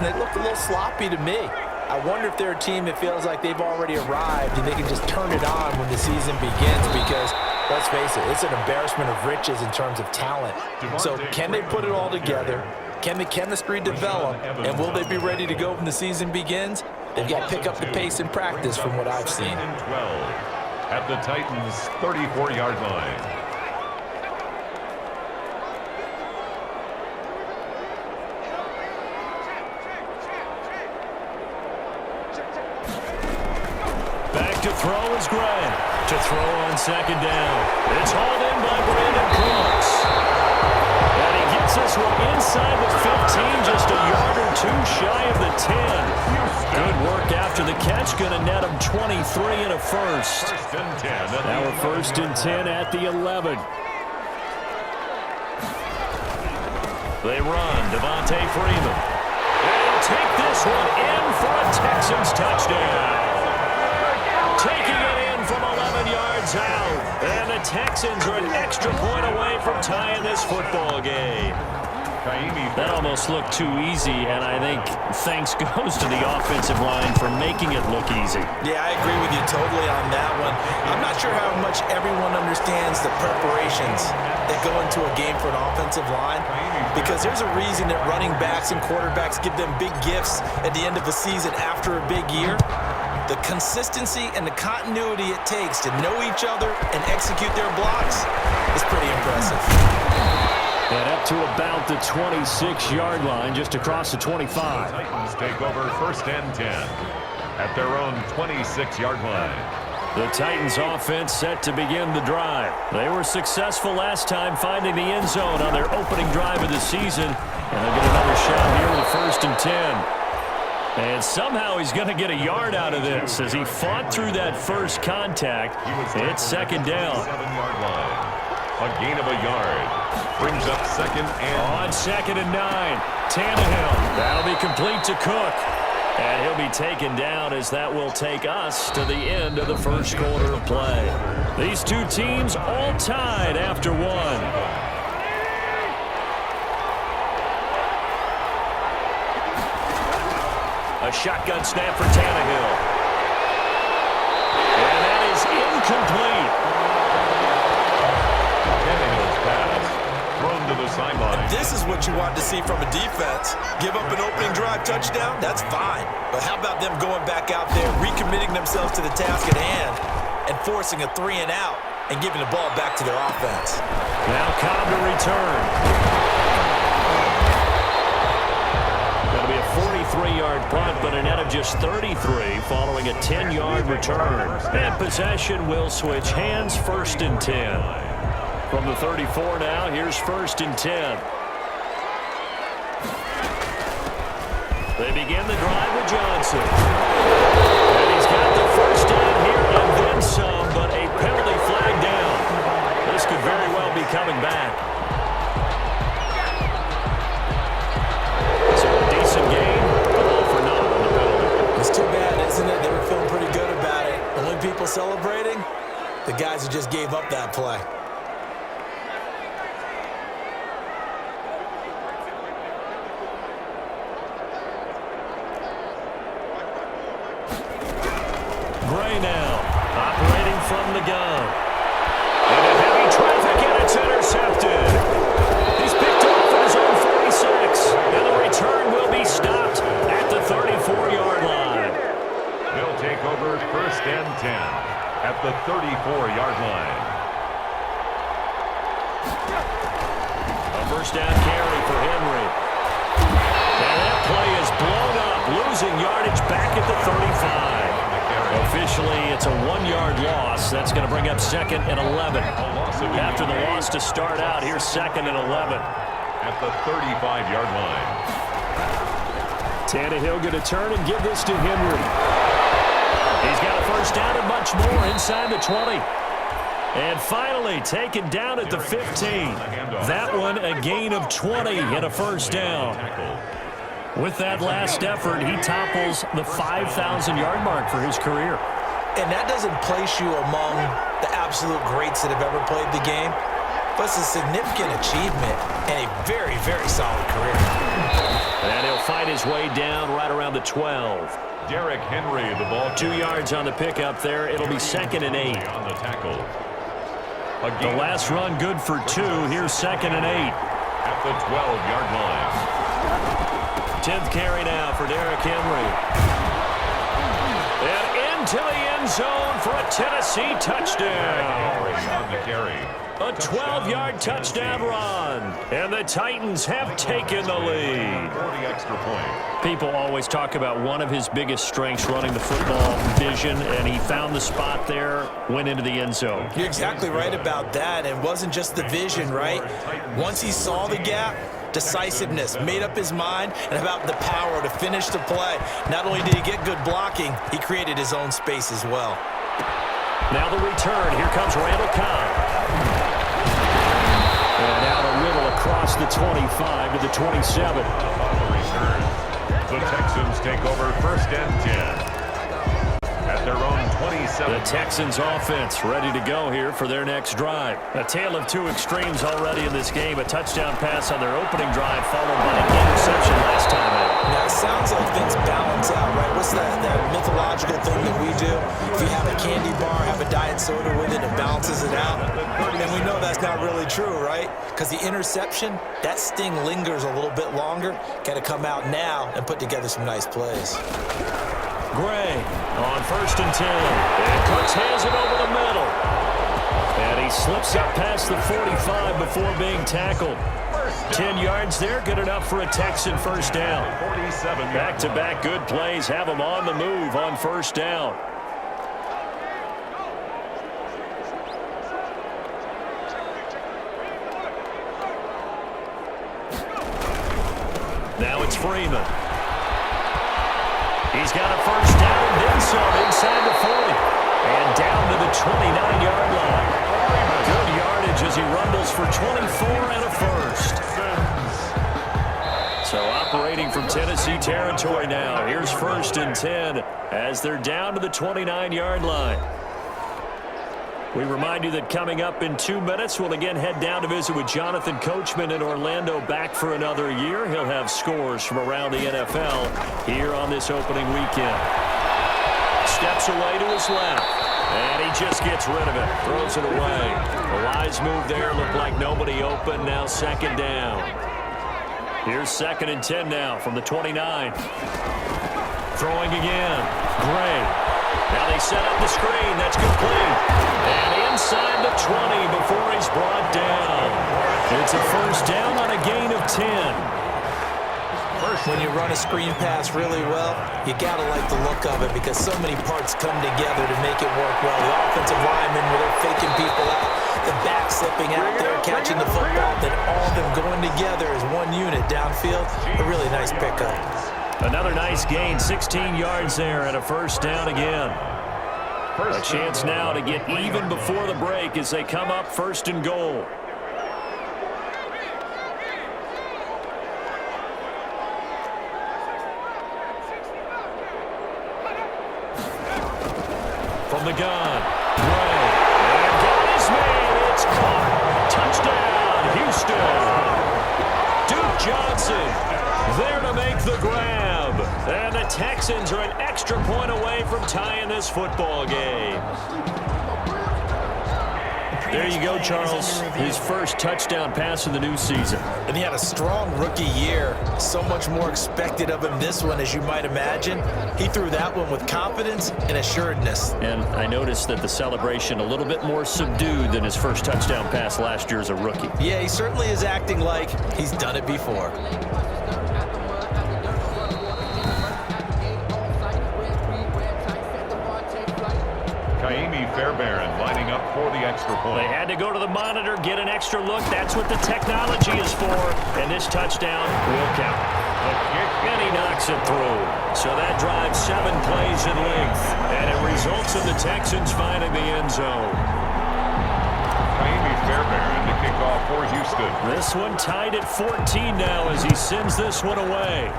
They looked a little sloppy to me. I wonder if they're a team that feels like they've already arrived and they can just turn it on when the season begins because, let's face it, it's an embarrassment of riches in terms of talent. So can they put it all together? Can the chemistry develop? And will they be ready to go when the season begins? They've got to pick up the pace in practice from what I've seen. 12 at the Titans' 34-yard line. Back to throw is Gray. To throw on second down. It's hauled in by Brandon Cooks. And he gets this one inside the 15, just a yard or two shy of the 10. Good work after the catch. Going to net him 23 and a first. First and 10. Now we're first and 10 at the 11. They run. Devontae Freeman. And he'll take this one in for a Texans touchdown. Taking it in from 11 yards out. And the Texans are an extra point away from tying this football game. That almost looked too easy, and I think thanks goes to the offensive line for making it look easy. Yeah, I agree with you totally on that one. I'm not sure how much everyone understands the preparations that go into a game for an offensive line, because there's a reason that running backs and quarterbacks give them big gifts at the end of a season after a big year. The consistency and the continuity it takes to know each other and execute their blocks is pretty impressive. And up to about the 26-yard line, just across the 25. Titans take over first and 10 at their own 26-yard line. The Titans offense set to begin the drive. They were successful last time finding the end zone on their opening drive of the season. And they'll get another shot here with first and 10. And somehow he's going to get a yard out of this as he fought through that first contact. It's second down. 7-yard line. A gain of a yard. Brings up second and... On second and 9. Tannehill. That'll be complete to Cook. And he'll be taken down as that will take us to the end of the first quarter of play. These two teams all tied after one. A shotgun snap for Tannehill. And that is incomplete. Tannehill's pass thrown to the sideline. This is what you want to see from a defense. Give up an opening drive touchdown, that's fine. But how about them going back out there, recommitting themselves to the task at hand, and forcing a 3-and-out and giving the ball back to their offense. Now Cobb to return. That'll be a 43-yard punt, but a net of just 33 following a 10-yard return. And possession will switch hands, first and 10. From the 34 now, here's first and 10. They begin the drive with Johnson. And he's got the first down here and then some, but a penalty flag down. This could very well be coming back. So a decent game, but all for naught on the penalty. It's too bad, isn't it? They were feeling pretty good about it. Only people celebrating, the guys who just gave up that play. Gray now, operating from the gun. And a heavy traffic, and it's intercepted. He's picked off at his own 46, and the return will be stopped at the 34-yard line. They'll take over first and 10 at the 34-yard line. A first down carry for Henry. And that play is blown up, losing yardage back at the 35. Officially, it's a 1-yard loss. That's going to bring up second and 11. After the loss to start out, here's second and 11. At the 35-yard line. Tannehill going to turn and give this to Henry. He's got a first down and much more inside the 20. And finally taken down at the 15. That one a gain of 20 and a first down. With that last effort, he topples the 5,000-yard mark for his career. And that doesn't place you among the absolute greats that have ever played the game, but it's a significant achievement and a very, very solid career. And he'll fight his way down right around the 12. Derrick Henry, the ball. 2 yards on the pickup there. It'll be 2nd and 8. On the tackle. The last run good for 2. Here's 2nd and 8. At the 12-yard line. 10th carry now for Derrick Henry. And into the end zone for a Tennessee touchdown. On the carry. A 12-yard touchdown run. And the Titans have taken the lead. 40 extra point. People always talk about one of his biggest strengths running the football, vision, and he found the spot there, went into the end zone. You're exactly right about that. It wasn't just the vision, right? Once he saw the gap, decisiveness, made up his mind, and about the power to finish the play. Not only did he get good blocking, he created his own space as well. Now the return. Here comes Randall Cobb. And out a little across the 25 to the 27. The Texans take over 1st and 10. At their own 27. The Texans offense ready to go here for their next drive. A tale of two extremes already in this game. A touchdown pass on their opening drive followed by an interception last time out. Now, it sounds like things balance out, right? What's that mythological thing that we do? If you have a candy bar, have a diet soda with it, it balances it out. And we know that's not really true, right? Because the interception, that sting lingers a little bit longer. Got to come out now and put together some nice plays. Gray on 1st and 10. And Cooks hands it over the middle. And he slips up past the 45 before being tackled. 10 yards there, good enough for a Texan first down. Back-to-back good plays have them on the move on first down. Now it's Freeman. He's got a first down and then some inside the 40. And down to the 29-yard line. Good yardage as he rumbles for 24 and a first. So operating from Tennessee territory now. Here's 1st and 10 as they're down to the 29-yard line. We remind you that coming up in 2 minutes, we'll again head down to visit with Jonathan Coachman in Orlando, back for another year. He'll have scores from around the NFL here on this opening weekend. Steps away to his left, and he just gets rid of it, throws it away. A wise move there, looked like nobody open, now 2nd down. Here's 2nd and 10 now from the 29. Throwing again, Gray. Now they set up the screen. That's complete. And inside the 20 before he's brought down. It's a first down on a gain of 10. When you run a screen pass really well, you got to like the look of it because so many parts come together to make it work well. The offensive linemen, where they're faking people out, the back slipping out there, catching the football, then all of them going together as one unit downfield. A really nice pickup. Another nice gain, 16 yards there and a first down again. A chance now to get even before the break as they come up 1st and goal. From the gun, Gray, and got his man, it's caught. Touchdown, Houston. Duke Johnson there to make the grab. And the Texans are an extra point away from tying this football game. There you go, Charles. His first touchdown pass of the new season. And he had a strong rookie year. So much more expected of him this one, as you might imagine. He threw that one with confidence and assuredness. And I noticed that the celebration a little bit more subdued than his first touchdown pass last year as a rookie. Yeah, he certainly is acting like he's done it before. Fairbairn lining up for the extra point. They had to go to the monitor, get an extra look. That's what the technology is for. And this touchdown will count. And he knocks it through. So that drives 7 plays in length. And it results in the Texans finding the end zone. Fairbairn to kick off for Houston. This one tied at 14 now as he sends this one away.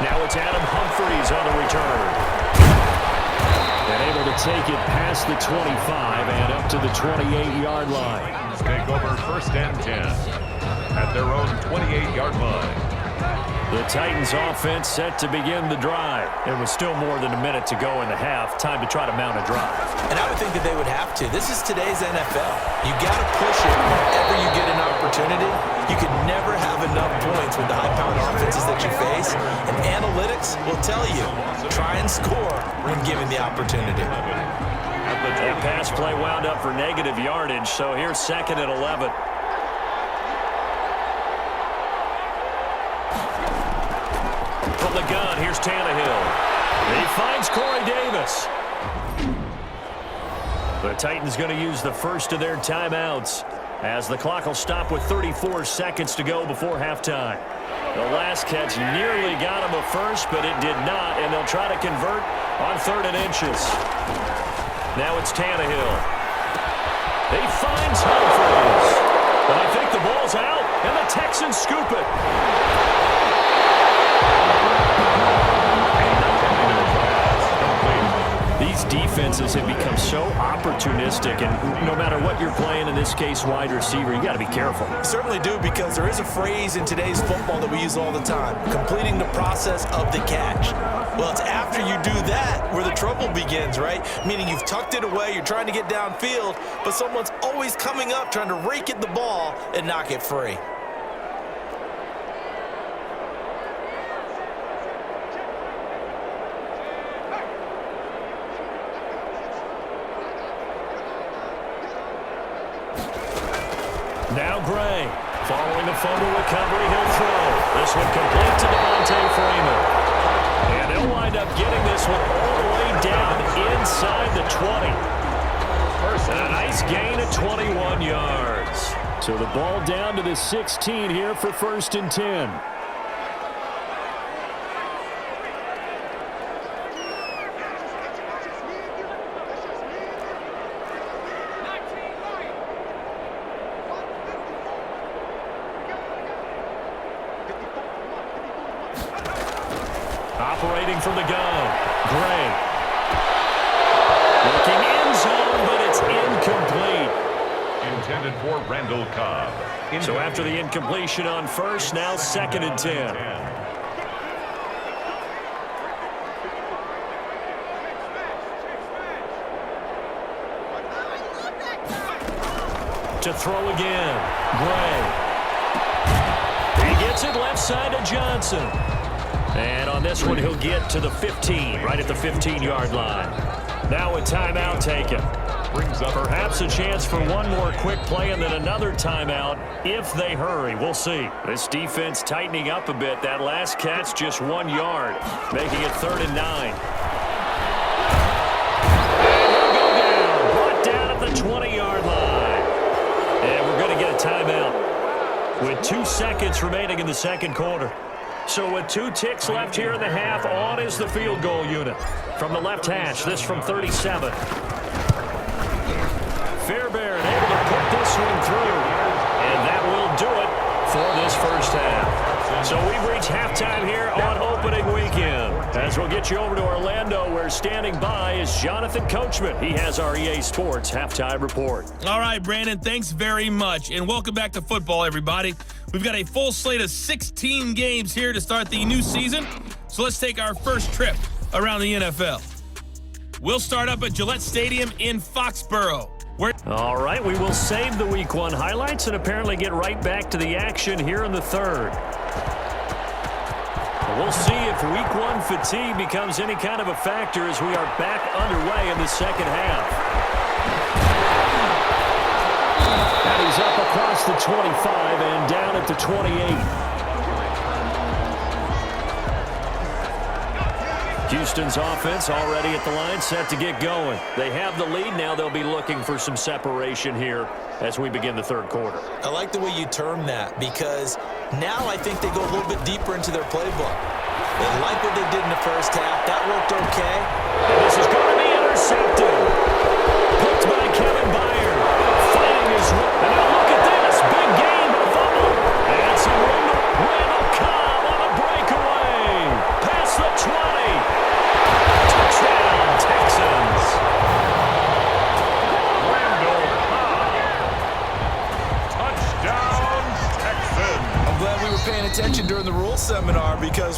Now it's Adam Humphries on the return. And able to take it past the 25 and up to the 28-yard line. Take over 1st and 10 at their own 28-yard line. The Titans offense set to begin the drive. There was still more than a minute to go in the half. Time to try to mount a drive. And I would think that they would have to. This is today's NFL. You got to push it whenever you get an opportunity. You can never have enough points with the high-powered offenses that you face. And analytics will tell you, try and score when given the opportunity. That pass play wound up for negative yardage, so here's 2nd and 11. From the gun, here's Tannehill. He finds Corey Davis. The Titans going to use the first of their timeouts as the clock will stop with 34 seconds to go before halftime. The last catch nearly got him a first, but it did not, and they'll try to convert on 3rd and inches. Now it's Tannehill. He finds Humphries. But I think the ball's out, and the Texans scoop it. These defenses have become so opportunistic, and no matter what you're playing, in this case wide receiver, you got to be careful. Certainly do, because there is a phrase in today's football that we use all the time, completing the process of the catch. Well, it's after you do that where the trouble begins, right? Meaning you've tucked it away, you're trying to get downfield, but someone's always coming up trying to rake at the ball and knock it free. Now Gray, following the fumble recovery, he'll throw. This one complete to Devontae Freeman. And he'll wind up getting this one all the way down inside the 20. A nice gain of 21 yards. So the ball down to the 16 here for 1st and 10. Operating from the gun, Gray. Looking end zone, but it's incomplete. Intended for Randall Cobb. So after the incompletion on first, now 2nd and 10. To throw again, Gray. He gets it left side to Johnson. And on this one, he'll get to the 15, right at the 15-yard line. Now a timeout taken. Brings up perhaps a chance for one more quick play and then another timeout if they hurry. We'll see. This defense tightening up a bit. That last catch just 1 yard, making it 3rd and 9. And he'll go down, brought down at the 20-yard line. And we're going to get a timeout with 2 seconds remaining in the second quarter. So with 2 ticks left here in the half, on is the field goal unit. From the left hash, this from 37. Fairbairn able to put this one through. And that will do it for this first half. So we've reached halftime here on opening weekend. As we'll get you over to Orlando, where standing by is Jonathan Coachman. He has our EA Sports halftime report. All right, Brandon, thanks very much. And welcome back to football, everybody. We've got a full slate of 16 games here to start the new season. So let's take our first trip around the NFL. We'll start up at Gillette Stadium in Foxborough. All right, we will save the Week 1 highlights and apparently get right back to the action here in the third. We'll see if Week 1 fatigue becomes any kind of a factor as we are back underway in the second half. And he's up across the 25 and down at the 28. Houston's offense already at the line, set to get going. They have the lead. Now they'll be looking for some separation here as we begin the third quarter. I like the way you term that, because now I think they go a little bit deeper into their playbook. They like what they did in the first half. That worked okay. And this is going to be intercepted. Picked by Kevin Byard. Finding his way. And now look at this. Big game, a fumble. And some room to Randall Cobb on a breakaway. Past the 20. Touchdown, Texans. because